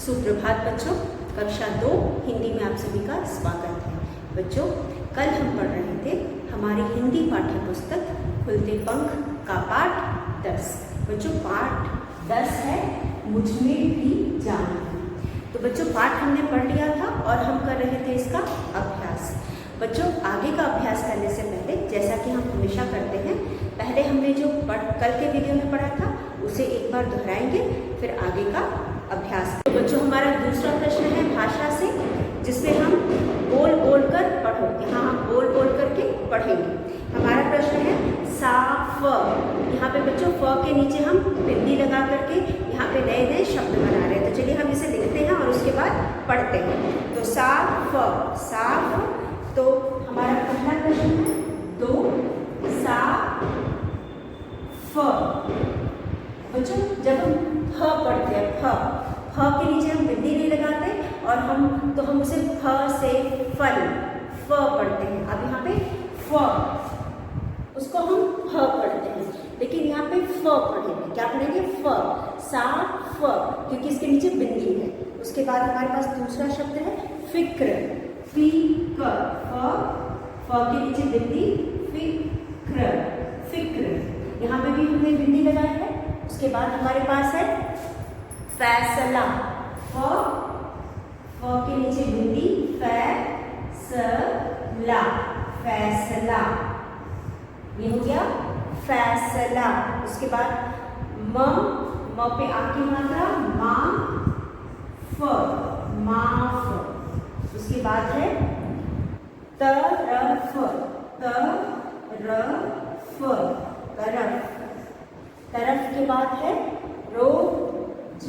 सुप्रभात बच्चों, कक्षा 2 हिंदी में आप सभी का स्वागत है। बच्चों, कल हम पढ़ रहे थे हमारी हिंदी पाठ्य पुस्तक खुलते पंख का पाठ 10। बच्चों, पाठ 10 है मुझमें भी जान है। तो बच्चों, पाठ हमने पढ़ लिया था और हम कर रहे थे इसका अभ्यास। बच्चों, आगे का अभ्यास करने से पहले, जैसा कि हम हमेशा करते हैं, पहले हमने जो कल के वीडियो में पढ़ा था उसे एक बार दोहराएंगे, फिर आगे का अभ्यास। तो बच्चों, हमारा दूसरा प्रश्न है भाषा से, जिसमें हम बोल बोल कर पढ़ो। यहाँ हम बोल बोल करके पढ़ेंगे। हमारा प्रश्न है सा फ। यहाँ पे बच्चों फ के नीचे हम बिंदी लगा करके यहाँ पे नए नए शब्द बना रहे हैं। तो चलिए हम इसे लिखते हैं और उसके बाद पढ़ते हैं। तो सा फ। तो हमारा पहला प्रश्न है दो सा फ। बच्चों, जब हम फ पढ़ते हैं, फ के नीचे हम बिंदी नहीं लगाते और हम उसे फ से फल फ पढ़ते हैं। अब यहाँ पे फ, उसको हम फ पढ़ते हैं, लेकिन यहाँ पे फ पढ़ेंगे। क्या पढ़ेंगे? फ, सा फ, क्योंकि इसके नीचे बिंदी है। उसके बाद हमारे पास दूसरा शब्द है फिक्र, फी क, फ के नीचे बिंदी, फिक्र। यहाँ पे भी हमने बिंदी लगाई है। उसके बाद हमारे पास है फैसला, फ के नीचे बिंदी, फैसला, ये हो गया फैसला। उसके बाद म पे आ की मात्रा, माफ। उसके बाद है तरफ, तरफ के बाद है रोज,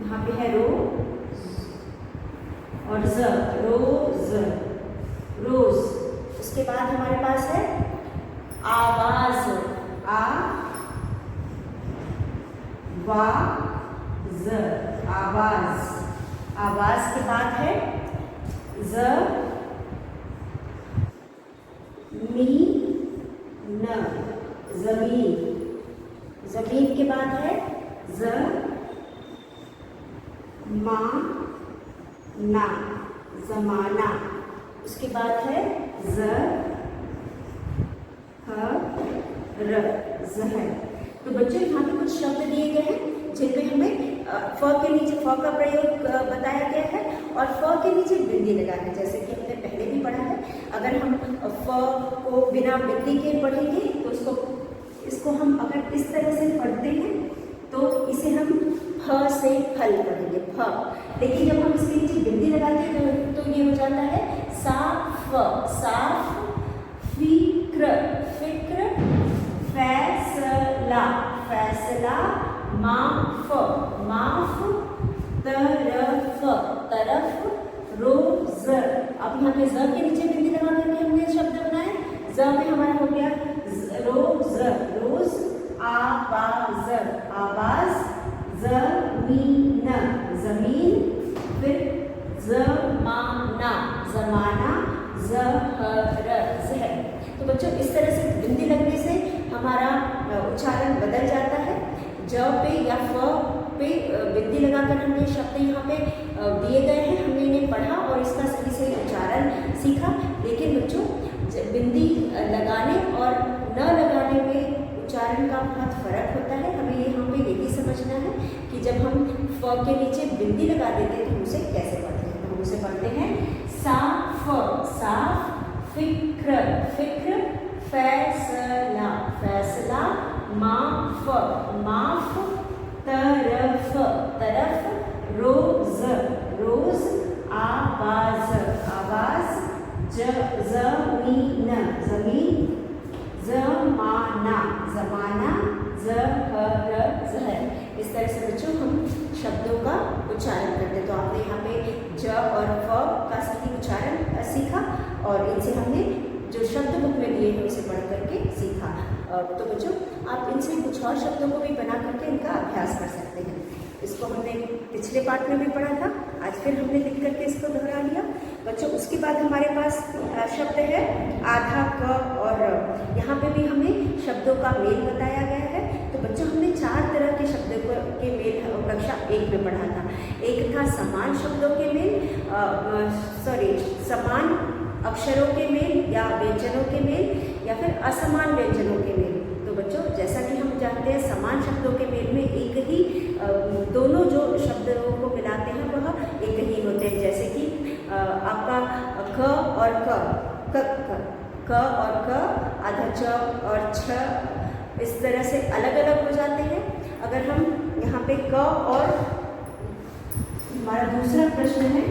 यहाँ पे है और रोज। उसके बाद हमारे पास है आवाज, आवाज के बाद है जमीन के बाद है जमाना। उसके बाद है जहर। तो बच्चों, यहाँ पे कुछ शब्द दिए गए हैं जिनमें हमें फ के नीचे फ का प्रयोग बताया गया है और फ के नीचे बिंदी लगाना है, जैसे कि हमने पहले भी पढ़ा है। अगर हम फ को बिना बिंदी के पढ़ेंगे तो इसको हम अगर इस तरह से पढ़ते हैं तो इसे हम फ से फल पढ़ेंगे, फ। लेकिन जब हम इसके नीचे बिंदी लगाते हैं तो ये हो जाता है साफ, फिक्र, फैसला, माफ, तरफ, रोज। अब यहाँ पे ज के नीचे बिंदी लगा करके हमने शब्द बनाए। ज में हमारा हो गया रोज, आवाज, जमीन, फिर जमाना, जहर। तो बच्चों, इस तरह से बिंदी लगने से हमारा उच्चारण बदल जाता है। ज पे या फ पे बिंदी लगाकर हमने शब्द यहाँ पे दिए गए हैं, हमने इन्हें पढ़ा और इसका सही से उच्चारण सीखा। लेकिन बच्चों, बिंदी लगाने और न लगाने में उच्चारण का बहुत फर्क होता है। हमें यहाँ पे ये भी समझना है कि जब हम फ के नीचे बिंदी लगा देते हैं तो हम उसे कैसे पढ़ते हैं। तो हम उसे पढ़ते हैं साफ, फिक्र, फैसला, माफ, तरफ, रोज, आवाज, जमीन, जमाना, जहर। इस तरह से बच्चों हम शब्दों का उच्चारण करते हैं। तो आपने यहाँ पे ज और फ का सही उच्चारण सीखा और इनसे हमने जो शब्द बुक में दिए हैं उसे पढ़ करके सीखा। तो बच्चों, आप इनसे कुछ और शब्दों को भी बना करके इनका अभ्यास कर सकते हैं। इसको हमने पिछले पाठ में भी पढ़ा था, आज फिर हमने लिख करके इसको दोहरा लिया। बच्चों, उसके बाद हमारे पास शब्द है आधा क और यहाँ पे भी हमें शब्दों का मेल बताया गया है। तो बच्चों, हमने 4 तरह के शब्दों एक में पढ़ा था। एक था समान शब्दों के मेल, समान अक्षरों के मेल या व्यंजनों के मेल, या फिर असमान व्यंजनों के मेल। तो बच्चों जैसा कि हम जानते हैं समान शब्दों के मेल में एक ही दोनों जो शब्दों को मिलाते हैं वह एक ही होते हैं। जैसे कि आपका क और क और क, आधा च और छ इस तरह से अलग अलग हो जाते हैं। अगर हम यहाँ पे क और हमारा दूसरा प्रश्न है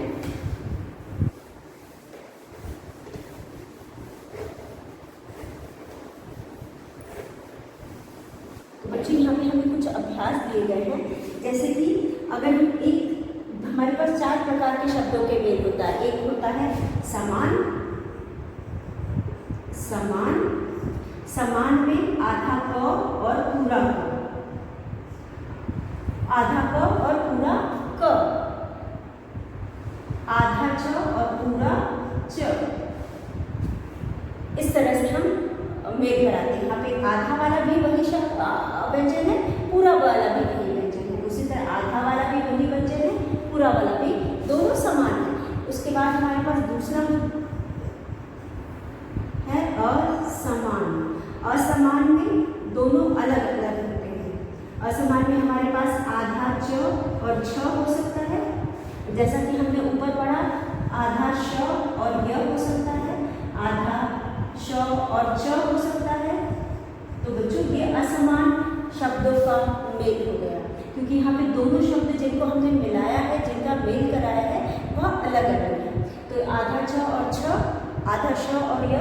तो बच्चों यहाँ पे हमें कुछ अभ्यास दिए गए हैं। जैसे कि अगर हमारे पास 4 प्रकार के शब्दों के मेल होता है। एक होता है समान, समान में आधा क और पूरा क, आधा क और पूरा क, आधा च और पूरा च। इस तरह से हम मेल कराते हैं। यहाँ पे आधा वाला भी वही व्यंजन है, पूरा वाला भी वही व्यंजन है। उसी तरह आधा वाला भी वही व्यंजन है, पूरा वाला भी, दोनों समान है। उसके बाद हमारे पास दूसरा है असमान। असमान में दोनों अलग अलग होते हैं। असमान में हमारे पास आधा च और छ हो सकता है, जैसा कि हमने ऊपर पढ़ा आधा श और य हो सकता है, आधा श और च हो सकता है। तो बच्चों ये असमान शब्दों का मेल हो गया, क्योंकि यहाँ पे दोनों शब्द जिनको हमने मिलाया है, जिनका मेल कराया है वह अलग अलग है। तो आधा च और छ, आधा श और य,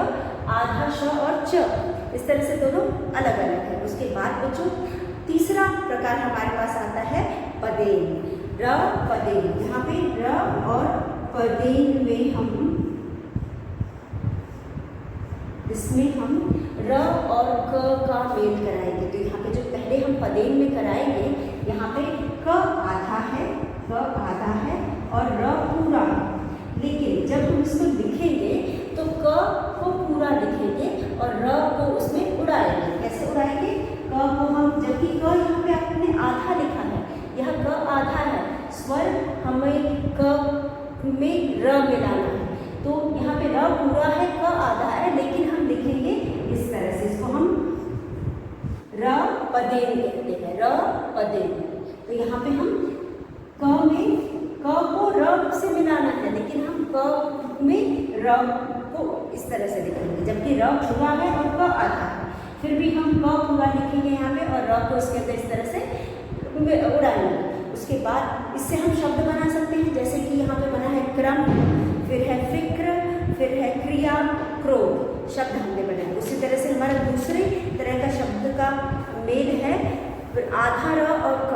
आधा श और च, इस तरह से दोनों अलग अलग है। उसके बाद बच्चों तीसरा प्रकार हमारे पास आता है पदेन। र पदेन, यहाँ पे र और पदेन में इसमें हम र और क का मेल कराएंगे। तो यहाँ पे जो पहले हम पदेन में कराएंगे, यहाँ पे क आधा है और र पूरा है। लेकिन जब हम इसको लिखेंगे तो क को पूरा लिखेंगे और र को उसमें उड़ाएंगे। कैसे उड़ाएंगे? क को हम, जबकि क यहाँ पे आपने आधा लिखा है, यह क आधा है, स्वर हमें क में र मिलाना है। तो यहाँ पे र पूरा है, क आधा है, लेकिन हम लिखेंगे इस तरह से। इसको हम र पदेन कहते हैं, र पदेन। तो यहाँ पे हम क को र से मिलाना है, लेकिन हम क में र को इस तरह से लिखेंगे, जबकि र पूरा है और क आधा है। फिर भी हम क पूरा लिखेंगे यहाँ पे और र को इसके अंदर इस तरह से उड़ाएंगे। उसके बाद इससे हम शब्द बना सकते हैं, जैसे कि यहाँ पे बना है क्रम, फिर है फिक्र, फिर है क्रिया, क्रोध, शब्द हमने बनाए। उसी तरह से हमारा दूसरे तरह का शब्द का मेल है आधा र और क।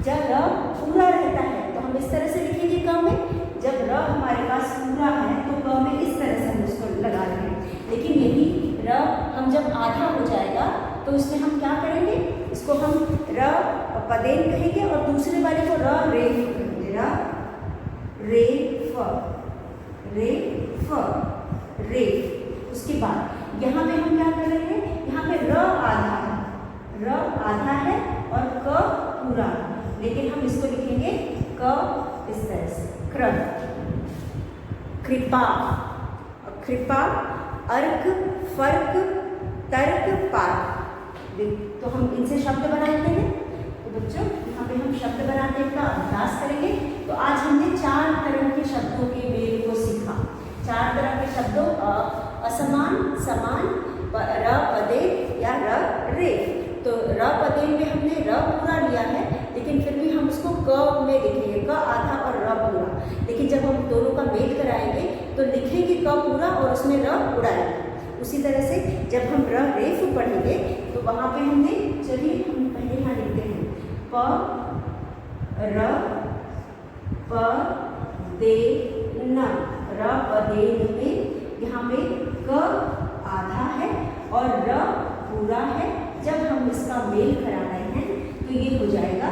जब र पूरा रहता है तो हम इस तरह से लिखेंगे क में, जब र हमारे पास पूरा है तो क में इस तरह से हम इसको लगा रहे हैं। लेकिन यही र हम जब आधा हो जाएगा तो इसमें हम क्या करेंगे, इसको हम र पदेन कहेंगे और दूसरे वाले को र रे कहेंगे, र रे फ रे। उसके बाद यहाँ पे हम क्या कर रहे हैं, यहाँ पे र आधा है और क पूरा है, लेकिन हम इसको लिखेंगे क इस तरह से, क्रम। कृपा, कृपा, अर्क, फर्क, तर्क, पार्क। तो हम इनसे शब्द बनाते हैं। तो बच्चों यहाँ पे हम शब्द बनाने का अभ्यास करेंगे। तो आज हमने 4 तरह के शब्दों के मेल को सीखा। 4 तरह के शब्दों असमान, समान, र पदेन या र रे। तो र पदेन में हमने र पूरा लिया है, लेकिन फिर भी हम उसको क में लिखेंगे, क आधा और र पूरा। लेकिन जब हम दोनों का मेल कराएंगे तो लिखेंगे क पूरा और उसमें र उड़ाएंगे। उसी तरह से जब हम र रेफ पढ़ेंगे तो वहाँ पे हमने, चलिए हम पहले यहाँ लिखते हैं प र प दे न, र पदेन में यहाँ पे क आधा है और र पूरा है। जब हम इसका मेल करा रहे हैं तो ये हो जाएगा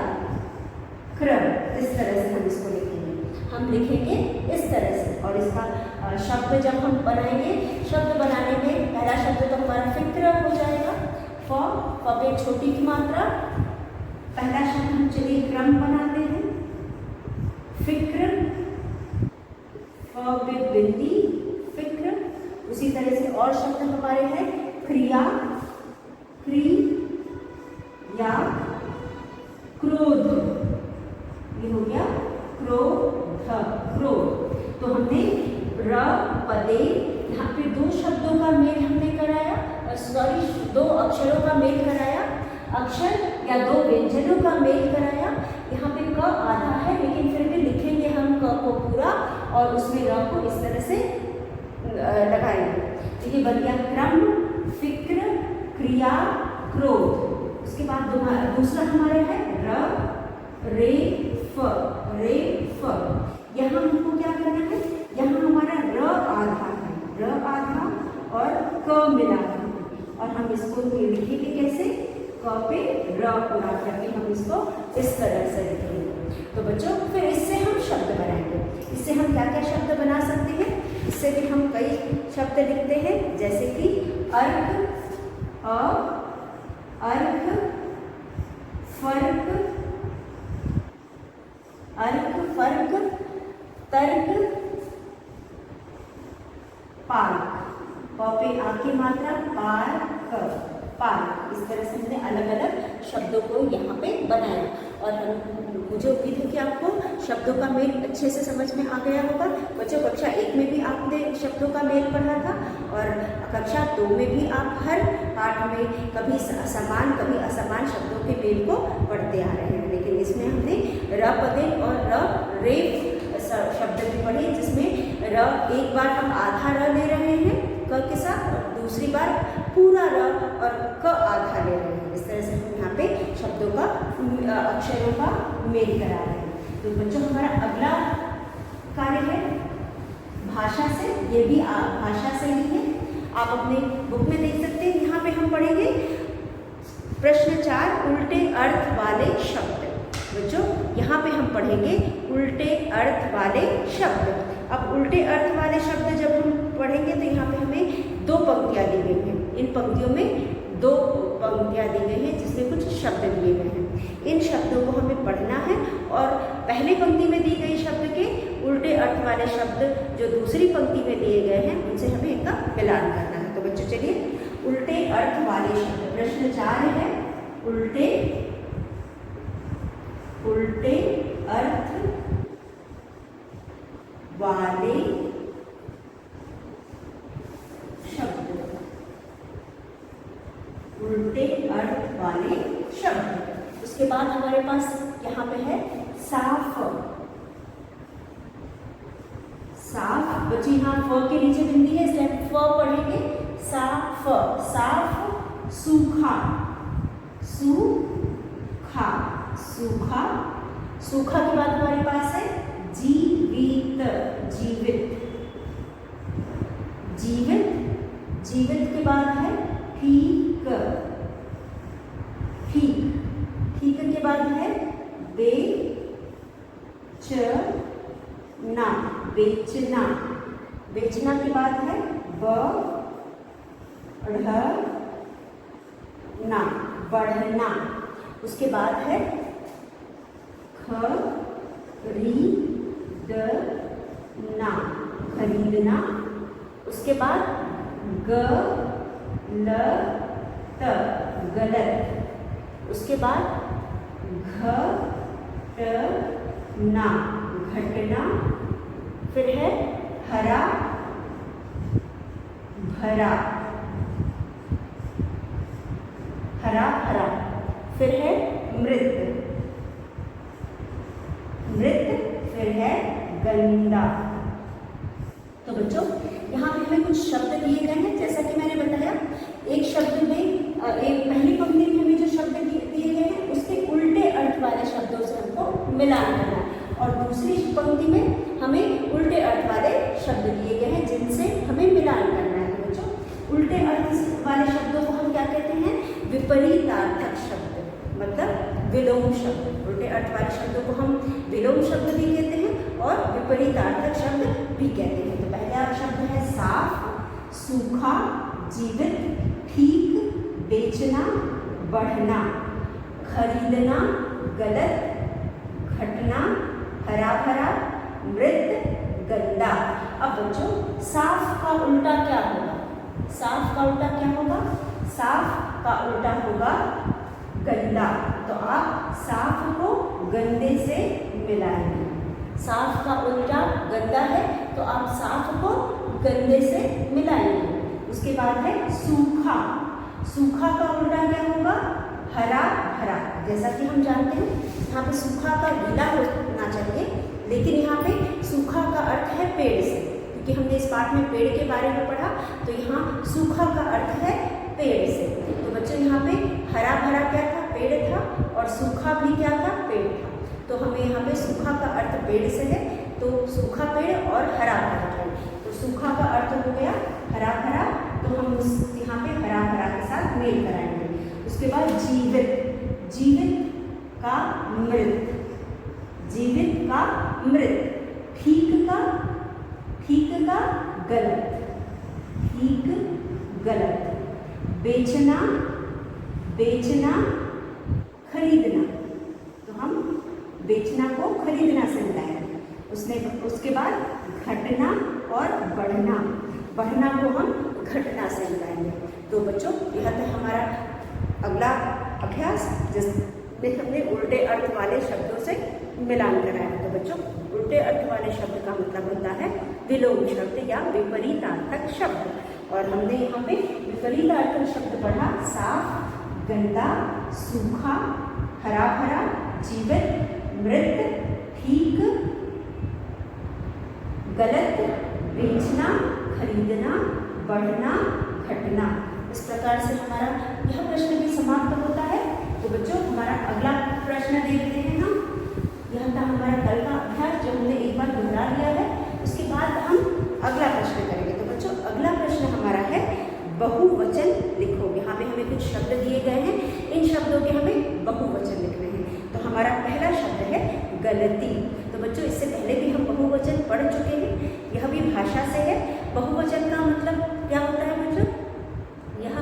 क्रम। इस तरह से हम इसको लिखेंगे, हम लिखेंगे इस तरह से। और इसका शब्द जब हम बनाएंगे, शब्द बनाने में पहला शब्द तो हमारा फिक्र हो जाएगा, फ पे छोटी की मात्रा। पहला शब्द हम चलिए क्रम बनाते हैं, पे बिंदी, फिक्र। उसी तरह से और शब्द हमारे हैं क्रिया, क्रिया, क्रोध, ये हो गया क्रोध, क्रोध। तो हमने र पदे, यहाँ पे दो शब्दों का मेल हमने कराया, सॉरी दो अक्षरों का मेल कराया, अक्षर या दो व्यंजनों का मेल कराया। यहाँ पे क आधा है लेकिन फिर भी लिखेंगे हम क को पूरा और उसमें र को इस तरह से लगाएंगे। तो ये बन गया क्रम, फिक्र, क्रिया, क्रोध। उसके बाद दूसरा हमारा है र, रे, फ, रे, फ। यहाँ हमको क्या करना है, यहाँ हमारा र आधा है, र आधा और क मिला है और हम इसको लिखेंगे कैसे, क पे र पूरा करके हम इसको इस तरह से लिखेंगे। तो बच्चों फिर इससे हम शब्द बनाएंगे। इससे हम क्या क्या शब्द बना सकते हैं, इससे भी हम कई शब्द लिखते हैं जैसे कि अर्क, अर्क, फर्क, अर्क, फर्क, तर्क, पार्क। प पे आ की मात्रा, पार्क, पार्क। इस तरह से हमने अलग अलग शब्दों को यहाँ पे बनाया और मुझे उम्मीद है कि आपको शब्दों का मेल अच्छे से समझ में आ गया होगा। बच्चों कक्षा 1 में भी आपने शब्दों का मेल पढ़ा था और कक्षा 2 में भी आप हर पाठ में कभी समान कभी असमान शब्दों के मेल को पढ़ते आ रहे हैं। लेकिन इसमें हमने र पदे और र रे शब्द भी पढ़े, जिसमें र एक बार हम आधा र ले रहे हैं क के साथ और दूसरी बार पूरा र और क आधा ले रहे हैं। इस तरह से हम यहाँ पे शब्दों का अक्षरों का मेल करा रहे हैं। तो बच्चों हमारा अगला कार्य है भाषा से। ये भी भाषा से ही है, आप अपने बुक में देख सकते हैं। यहाँ पे हम पढ़ेंगे प्रश्न 4 उल्टे अर्थ वाले शब्द। बच्चों यहाँ पे हम पढ़ेंगे उल्टे अर्थ वाले शब्द। अब उल्टे अर्थ वाले शब्द जब हम पढ़ेंगे तो यहाँ पे हमें 2 पंक्तियाँ दी गई हैं। इन पंक्तियों में 2 पंक्तियाँ दी गई हैं जिसमें कुछ शब्द दिए गए हैं। इन शब्दों को हमें पढ़ना है और पहली पंक्ति में दी गई शब्द के उल्टे अर्थ वाले शब्द जो दूसरी पंक्ति में दिए गए हैं उनसे हमें इनका मिलान करना है। तो बच्चों चलिए उल्टे अर्थ वाले शब्द। प्रश्न 4 है उल्टे अर्थ वाले शब्द, उल्टे अर्थ वाले शब्द। उसके बाद हमारे पास यहाँ पे है साफ, साफ। बच्चे यहाँ फ के नीचे बिंदी है इसलिए हम फ पढ़ेंगे। साफ, साफ, सूखा, सूखा, सूखा। सूखा के बाद हमारे पास है जीवित, जीवित, जीवित। जीवित के बाद है ठीक, ठीक। ठीक के बाद है बेचना, बेचना। बेचना के बाद है बढ़ना, बढ़ना। उसके बाद है खरीदना, खरीदना। उसके बाद गलत, गलत। उसके बाद घटना, घटना। फिर है हरा भरा, हरा भरा। फिर है मृत, मृत। फिर है गंदा। तो बच्चों यहाँ पे हमें कुछ शब्द दिए गए हैं। जैसा कि मैंने बताया एक शब्द में एक पहली पंक्ति में हमें जो शब्द दिए गए हैं उसके उल्टे अर्थ वाले शब्दों से हमको मिलान करना है और दूसरी पंक्ति में हमें उल्टे अर्थ वाले शब्द दिए गए हैं जिनसे हमें मिलान करना है। तो बच्चों उल्टे अर्थ वाले शब्दों को हम क्या कहते हैं, विपरीतार्थक शब्द, मतलब विलोम शब्द। उल्टे अर्थ वाले शब्दों को हम विलोम शब्द भी कहते हैं और विपरीतार्थक शब्द भी कहते हैं। तो पहला शब्द है साफ, सूखा, जीवित, ठीक, बेचना, बढ़ना, खरीदना, गलत, घटना, हरा भरा, मृत, गंदा। अब बच्चों साफ का उल्टा क्या होगा? साफ का उल्टा क्या होगा? साफ का उल्टा होगा गंदा। तो आप साफ को गंदे से मिलाएंगे। साफ का उल्टा गंदा है तो आप साफ को गंदे से मिलाएंगे। उसके बाद है सूखा। सूखा का उल्टा क्या होगा? हरा भरा। जैसा कि हम जानते हैं यहाँ पे सूखा का गीला होना चाहिए, लेकिन यहाँ पे सूखा का अर्थ है पेड़ से, क्योंकि हमने इस पाठ में पेड़ के बारे में पढ़ा, तो यहाँ सूखा का अर्थ है पेड़ से। तो बच्चों यहाँ पे हरा भरा क्या था? पेड़ था, और सूखा भी क्या था? पेड़ था। तो हमें यहाँ पे सूखा का अर्थ पेड़ से है, तो सूखा पेड़ और हरा भरा पेड़। तो सूखा का अर्थ हो गया हरा भरा, तो हम उस यहाँ पे हरा भरा के साथ मेल कराएंगे। उसके बाद जीवित। जीवित का मृत। जीवित का मृत। ठीक का गलत। ठीक गलत। बेचना खरीदना। तो हम बेचना को खरीदना से मिलाएंगे। उसके बाद घटना और बढ़ना। बढ़ना को हम घटना से मिलाएंगे। तो बच्चों यह था हमारा अगला अभ्यास, जिसमें हमने उल्टे अर्थ वाले शब्दों से मिलान कराया। तो बच्चों उल्टे अर्थ वाले शब्द का मतलब होता है विलोम शब्द या विपरीतार्थक शब्द। और हमने यहाँ पे विपरीतार्थक शब्द पढ़ा साफ, गंदा, सूखा, हरा भरा, जीवित, मृत, ठीक, गलत, बेचना, खरीदना, बढ़ना, घटना। इस प्रकार से हमारा यह प्रश्न भी समाप्त होता है। तो बच्चों हमारा अगला प्रश्न देखते हैं हम। यह था हमारा कल का अभ्यास जो हमने एक बार दोहरा लिया है। उसके बाद हम अगला प्रश्न करेंगे। तो बच्चों अगला प्रश्न हमारा है बहुवचन लिखो। यहाँ पे हमें कुछ शब्द दिए गए हैं, इन शब्दों के हमें बहुवचन लिखने हैं। तो हमारा पहला शब्द है गलती। तो बच्चों इससे पहले भी हम बहुवचन पढ़ चुके हैं, यह भी भाषा से है। बहुवचन का मतलब क्या होता है बच्चों? यह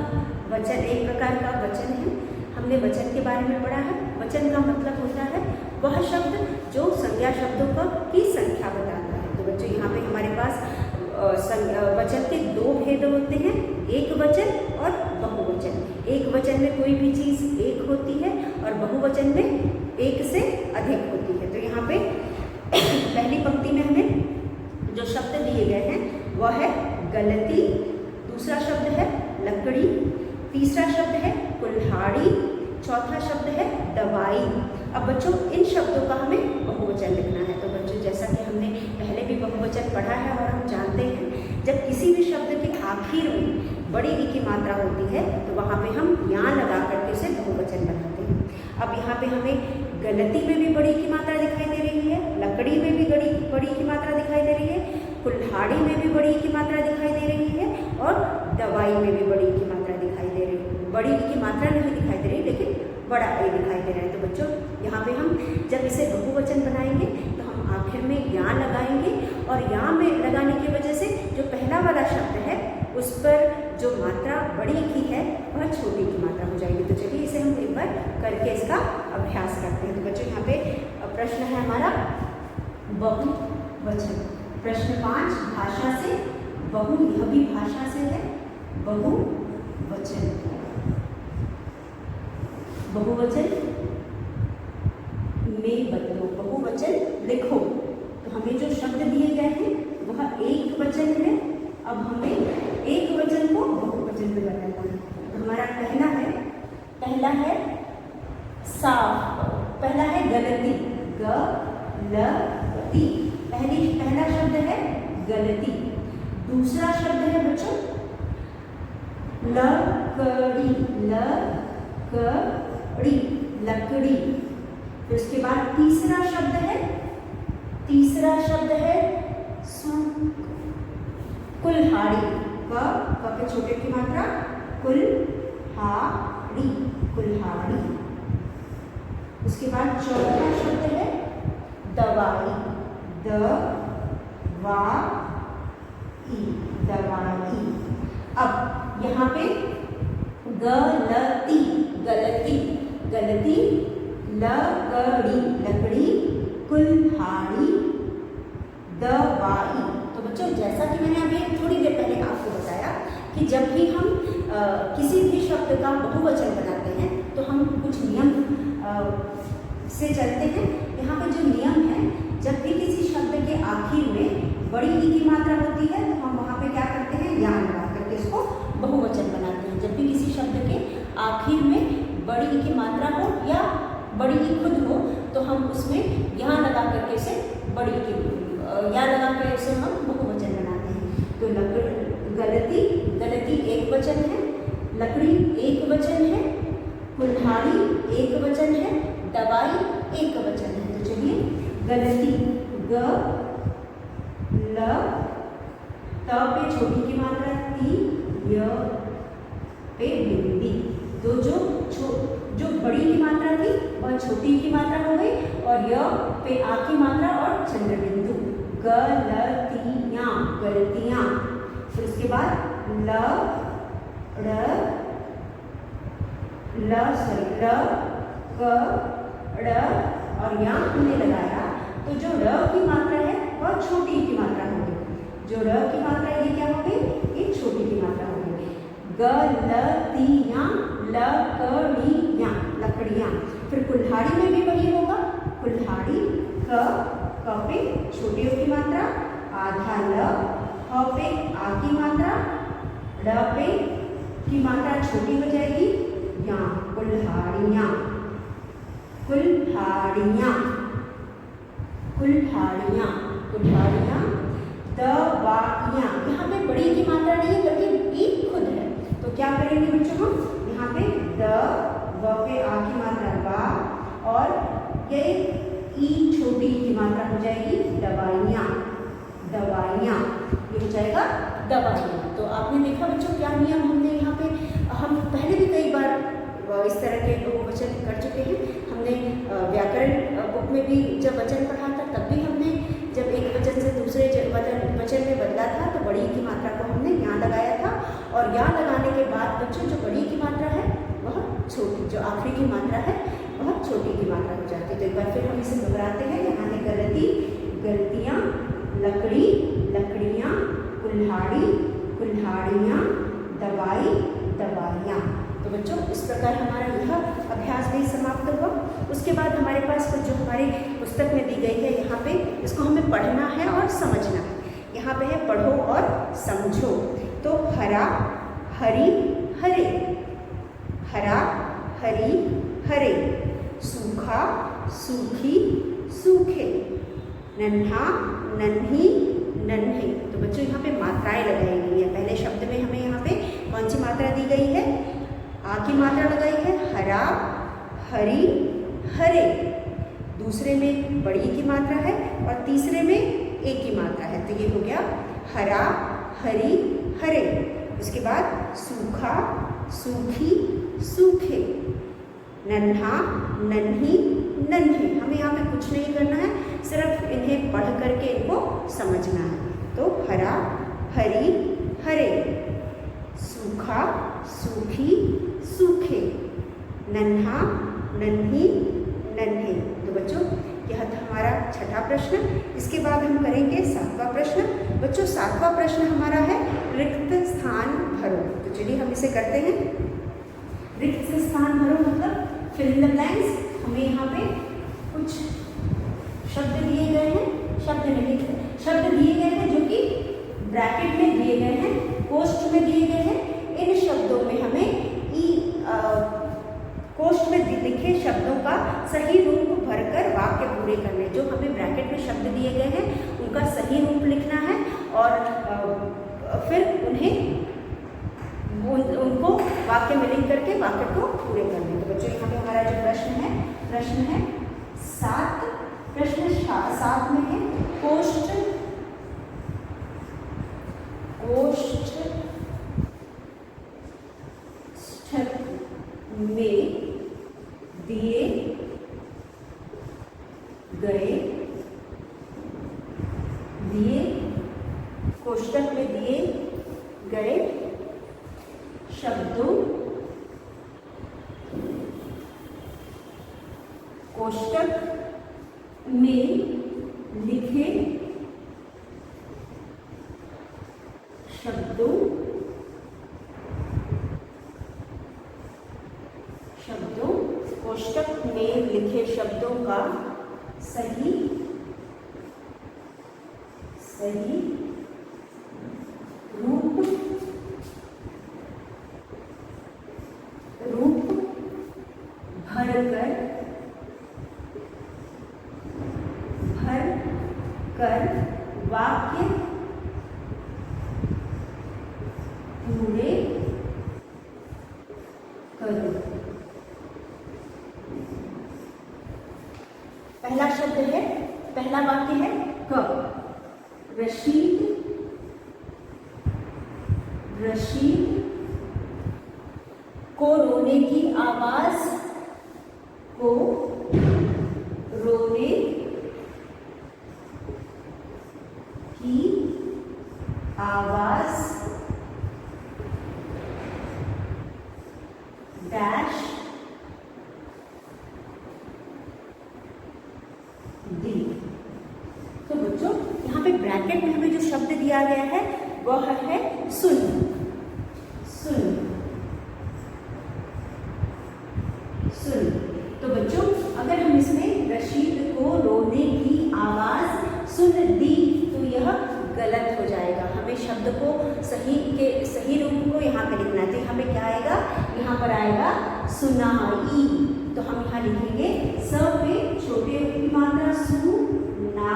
वचन एक प्रकार का वचन है। हमने वचन के बारे में पढ़ा है। वचन का मतलब होता है वह शब्द जो संज्ञा शब्दों की संख्या बताता है। तो बच्चों यहाँ पे हमारे पास वचन के दो भेद होते हैं, एक वचन और बहुवचन। एक वचन में कोई भी चीज़ एक होती है और बहुवचन में एक से अधिक होती है। तो यहाँ पे पहली पंक्ति में हमें जो शब्द दिए गए हैं वह है गलती, दूसरा शब्द है लकड़ी, तीसरा शब्द है कुल्हाड़ी, चौथा शब्द है दवाई। अब बच्चों इन शब्दों का हमें बहुवचन लिखना है। तो बच्चों जैसा कि हमने पहले भी बहुवचन पढ़ा है और हम जानते हैं जब किसी भी शब्द के आखिर में बड़ी ई की मात्रा होती है तो वहाँ पे हम यहाँ लगा करके उसे बहुवचन बनाते हैं। अब यहाँ पे हमें गलती में भी बड़ी की मात्रा दिखाई दे रही है, लकड़ी में भी बड़ी की मात्रा दिखाई दे रही है, कुल्हाड़ी में भी बड़ी की मात्रा दिखाई दे रही है और दवाई में भी बड़ी की मात्रा दिखाई दे रही है। बड़ी की मात्रा नहीं दिखाई दे रही लेकिन बड़ा ए दिखाई दे रहा है। तो बच्चों यहाँ पे हम जब इसे बहुवचन बनाएंगे तो हम आखिर में या लगाएंगे और या में लगाने की वजह से जो पहला वाला शब्द है उस पर जो मात्रा बड़ी की है वह छोटी की मात्रा हो जाएगी। तो चलिए इसे हम एक बार करके इसका अभ्यास करते हैं। तो बच्चों यहाँ पे प्रश्न है हमारा बहुवचन। प्रश्न 5 भाषा से बहु, यह भी भाषा से है। बहुवचन, बहुवचन में बदलो, बहुवचन लिखो। तो हमें जो शब्द दिए गए हैं वह एक वचन है। अब हमें एक वचन को बहुवचन में बदलना है। तो हमारा पहला है साफ, पहला है गलती, गलती, पहला शब्द है गलती। दूसरा शब्द है बच्चों लकड़ी, लकड़ी। फिर उसके बाद तीसरा शब्द है कुल्हाड़ी, क के छोटे की मात्रा कुल्हाड़ी। उसके बाद चौथा शब्द है दवाई, दवाई। अब यहाँ पे गलती, लकड़ी, कुल्हाड़ी, दवाई। तो बच्चों जैसा कि मैंने अभी थोड़ी देर पहले आपको बताया कि जब भी हम किसी भी शब्द का बहुवचन बनाते हैं तो हम कुछ नियम से चलते हैं। यहाँ पे जो नियम है, जब भी किसी शब्द के आखिर में बड़ी ई की मात्रा होती है तो हम वहाँ पे क्या करते हैं, या लगा करके इसको बहुवचन बनाते हैं। जब भी किसी शब्द के आखिर में बड़ी ई की मात्रा हो या बड़ी ई खुद हो तो हम उसमें यहाँ लगा करके इसे बड़ी की या लगा कर उसे हम बहुवचन बनाते हैं। तो गलती, गलती एक वचन है, लकड़ी एक वचन है, कुल्हाड़ी एक वचन है, दवाई एक वचन है। तो चलिए गलती, ग ल, त पे छोटी की मात्रा ती, य पे बिंदी। तो जो बड़ी की मात्रा थी वह छोटी की मात्रा हो गई और य पे आ की मात्रा और चंद्र बिंदु। गलतियाँ, गलतियाँ। फिर उसके बाद ल क ड़ और यहाँ हमने लगाया तो जो र की मात्रा है वह छोटी की मात्रा होगी। जो र की मात्रा ये क्या होगी, ये छोटी की मात्रा होगी। गलतियाँ, लकड़ियाँ, लकड़ियाँ। फिर कुल्हाड़ी में भी वही होगा, कुल्हाड़ी क पे छोटी की मात्रा, आधा ल, ह पे आ की मात्रा, ड पे की मात्रा छोटी हो जाएगी, यहाँ कुल्हाड़ियाँ, कुल्हाड़ियाँ, कुल्हाड़ियाँ, कुल्हाड़ियाँ। दवाइयाँ, यहाँ पे बड़ी की मात्रा नहीं है बल्कि ई खुद है। तो क्या करेंगे बच्चों, हम यहाँ पे द, व पे आ की मात्रा बा और ये ई छोटी की मात्रा हो जाएगी दवाइयाँ, दवाइयाँ। ये हो जाएगा दवाइयाँ। तो आपने देखा बच्चों क्या नियम हमने यहाँ पे, हम पहले भी कई बार इस तरह के बहुवचन कर चुके हैं। हमने व्याकरण बुक में भी जब वचन पढ़ा था तब भी हमने जब एक वचन से दूसरे वचन में बदला था तो बड़ी की मात्रा को हमने यहाँ लगाया था और यहाँ लगाने के बाद बच्चों जो बड़ी की मात्रा है वह छोटी, जो आखिरी की मात्रा है वह छोटी की मात्रा हो जाती है। तो एक बार फिर हम इसे दोहराते हैं। यहाँ है गलती, गलतियाँ, लकड़ी, लकड़ियाँ, कुल्हाड़ी, कुल्हाड़ियाँ, दवाई, दवाइयाँ। तो बच्चों इस प्रकार हमारा यह अभ्यास भी समाप्त हुआ। उसके बाद हमारे पास कुछ जो हमारी पुस्तक में दी गई है यहाँ पे, इसको हमें पढ़ना है और समझना है। यहाँ पे है पढ़ो और समझो। तो हरा, हरी, हरे, हरा, हरी, हरे, सूखा, सूखी, सूखे, नन्हा, नन्ही, नन्हे। तो बच्चों यहाँ पे मात्राएं लगाई गई है। पहले शब्द में हमें यहाँ पे कौन सी मात्रा दी गई है, आ की मात्रा लगाई है, हरा, हरी, हरे। दूसरे में बड़ी की मात्रा है और तीसरे में एक की मात्रा है। तो ये हो गया हरा, हरी, हरे। उसके बाद सूखा, सूखी, सूखे, नन्हा, नन्ही, नन्हे। हमें यहाँ पे कुछ नहीं करना है, सिर्फ इन्हें पढ़ करके इनको समझना है। तो हरा, हरी, हरे, सूखा, सूखी, सूखे, नन्हा, नन्ही, नन्हे। तो बच्चों यह था हमारा छठा प्रश्न। इसके बाद हम करेंगे सातवां प्रश्न। बच्चों सातवां प्रश्न हमारा है रिक्त स्थान भरो। तो चलिए हम इसे करते हैं। रिक्त स्थान भरो मतलब फिल इन द ब्लैंक्स। हमें यहाँ पे कुछ शब्द दिए गए हैं, शब्द नहीं शब्द दिए गए हैं जो कि ब्रैकेट में दिए गए हैं, कोष्ठ में दिए गए हैं। इन शब्दों में हमें कोष्ठ में लिखे शब्दों का सही रूप भरकर वाक्य पूरे करने। जो हमें ब्रैकेट में शब्द दिए गए हैं उनका सही रूप लिखना है और फिर उनको वाक्य में लिख करके वाक्य को पूरे करने। तो बच्चों यहाँ पे हमारा जो प्रश्न है 7। प्रश्न 7 में है कोष्ठ में दिए कोष्ठक में दिए गए शब्दों कोष्ठक में लिखे का सही रूप भर कर वाक्य पूरे करो। पहला शब्द है, पहला वाक्य है क। रशीद को रोने की आवाज डैश दी। तो बच्चों यहाँ पे ब्रैकेट में हमें जो शब्द दिया गया है वह है सुन। तो बच्चों अगर हम इसमें रशीद को रोने की आवाज सुन दी तो यह गलत हो जाएगा। हमें शब्द को सही रूप को यहाँ पे लिखना है। तो यहाँ पे क्या आएगा, यहाँ पर आएगा सुनाई। तो हम यहाँ लिखेंगे स पे छोटे की मात्रा सु ना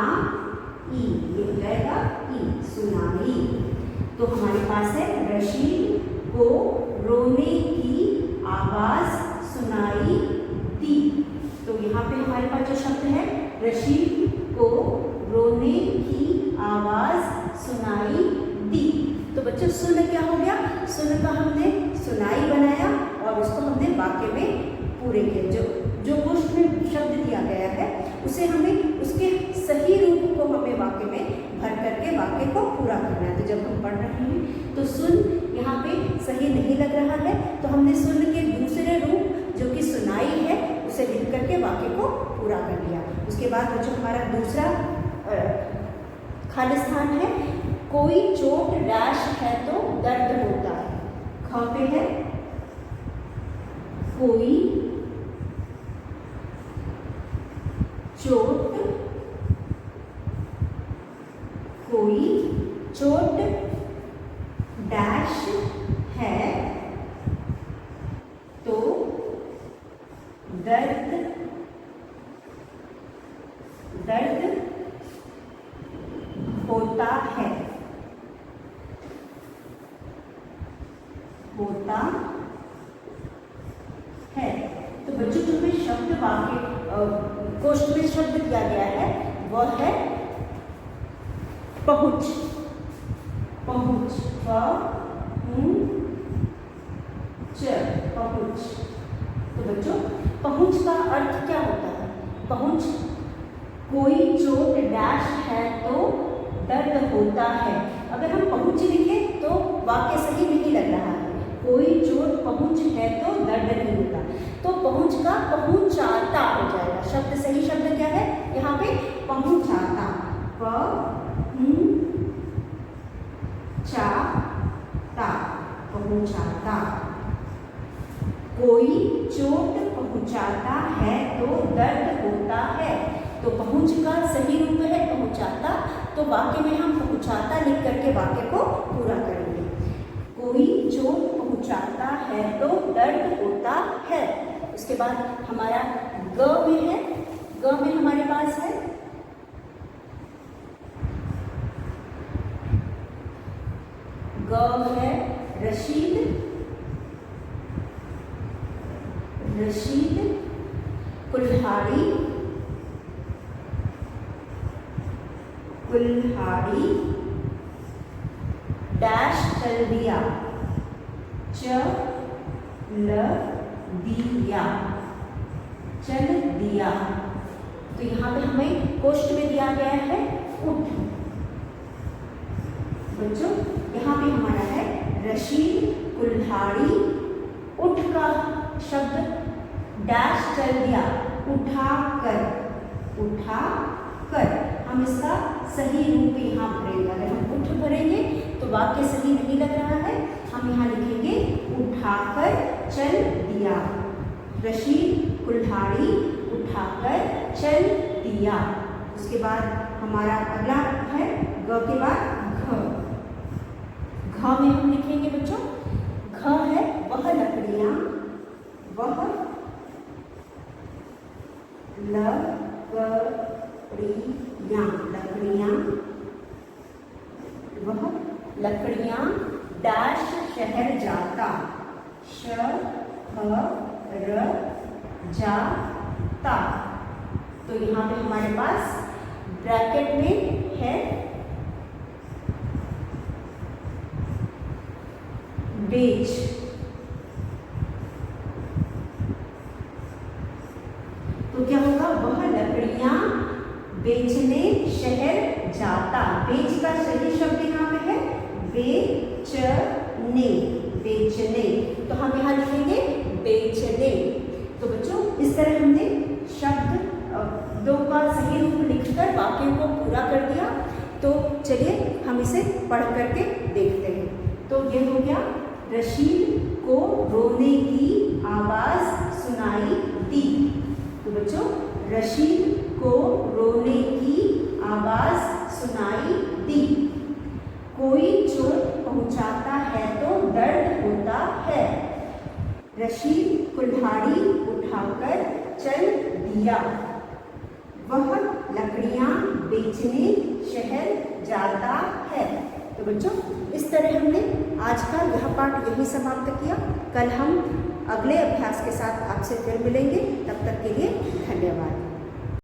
ई, ये हो जाएगा ई, सुनाई। तो हमारे पास है रशीद को रोने की आवाज सुनाई दी। तो यहाँ पे हमारे पास जो शब्द है रशीद को रोने की आवाज सुनाई दी। तो बच्चों सुन क्या हो गया, सुन का हमने सुनाई बनाया और उसको हमने वाक्य में पूरे किए। जो गोष्ठ में शब्द दिया गया है उसे हमें उसके सही रूप को हमें वाक्य में भर करके वाक्य को पूरा करना है। तो जब हम पढ़ रहे हैं तो सुन यहाँ पे सही नहीं लग रहा है तो हमने सुन के दूसरे रूप जो कि सुनाई है उसे लिख करके वाक्य को पूरा कर लिया। उसके बाद बच्चों हमारा दूसरा खाली स्थान है, कोई चोट डैश है तो दर्द होता है। ख पे है कोई चोट डैश है तो दर्द होता है। तो बच्चों जो में शब्द वाक्य कोष्ठ में शब्द दिया गया है वह है पहुंच। पहुंच तो बच्चों पहुंच का अर्थ क्या होता है, पहुंच कोई चोट डैश है तो दर्द होता है। अगर हम पहुंच लिखें तो वाक्य सही नहीं लग रहा है। कोई चोट पहुंच है तो दर्द नहीं होता, तो पहुंच का पहुंचाता हो जाएगा। शब्द सही शब्द क्या है यहाँ पे, पहुंचाता। पहुंचाता। कोई चोट पहुंचाता है तो दर्द होता है। तो पहुंच का सही रूप है पहुंचाता, तो वाक्य में हम पहुंचाता लिख करके वाक्य को पूरा करेंगे। कोई चोट पहुंचाता है तो दर्द होता है। उसके बाद हमारा ग में है, ग में हमारे पास है ग है रशीद कुल्हाड़ी डैश चल दिया। चल दिया। तो यहाँ पे हमें कोष्ठ में दिया गया है उठ। बच्चों यहाँ पे हमारा है रशीद कुल्हाड़ी उठ का शब्द डैश चल दिया, उठा कर। हम इसका सही रूप यहाँ भरेंगे। अगर हम उठ भरेंगे तो वाक्य सही नहीं लग रहा है। हम यहाँ लिखेंगे उठाकर चल दिया। रशीद कुल्हाड़ी उठाकर चल दिया। उसके बाद हमारा अगला है ग के बाद घ। घ में हम लिखेंगे बच्चों, घ है वह लकड़ियां, वह लकड़ियां, वह लकड़ियां डैश शहर जाता, शहर जाता। तो यहाँ पे हमारे पास ब्रैकेट में है बेच। तो क्या होगा, वह लकड़ियां बेचने शहर जाता। बेच का सही शब्द यहाँ पे है बेचने, बेचने। तो हम यहाँ लिखेंगे बेचने। तो बच्चों इस तरह हमने शब्द दो का सही रूप लिखकर वाक्य को पूरा कर दिया। तो चलिए हम इसे पढ़ करके देखते हैं। तो ये हो गया, रशीद को रोने की आवाज सुनाई दी। तो बच्चों रशीद को रोने की आवाज सुनाई दी। कोई चोट पहुंचाता है तो दर्द होता है। रशीद कुल्हाड़ी उठाकर चल दिया। वह लकड़ियां बेचने शहर जाता है। तो बच्चों इस तरह हमने आज का यह पाठ यही समाप्त किया। कल हम अगले अभ्यास के साथ आपसे फिर मिलेंगे। तब तक के लिए धन्यवाद।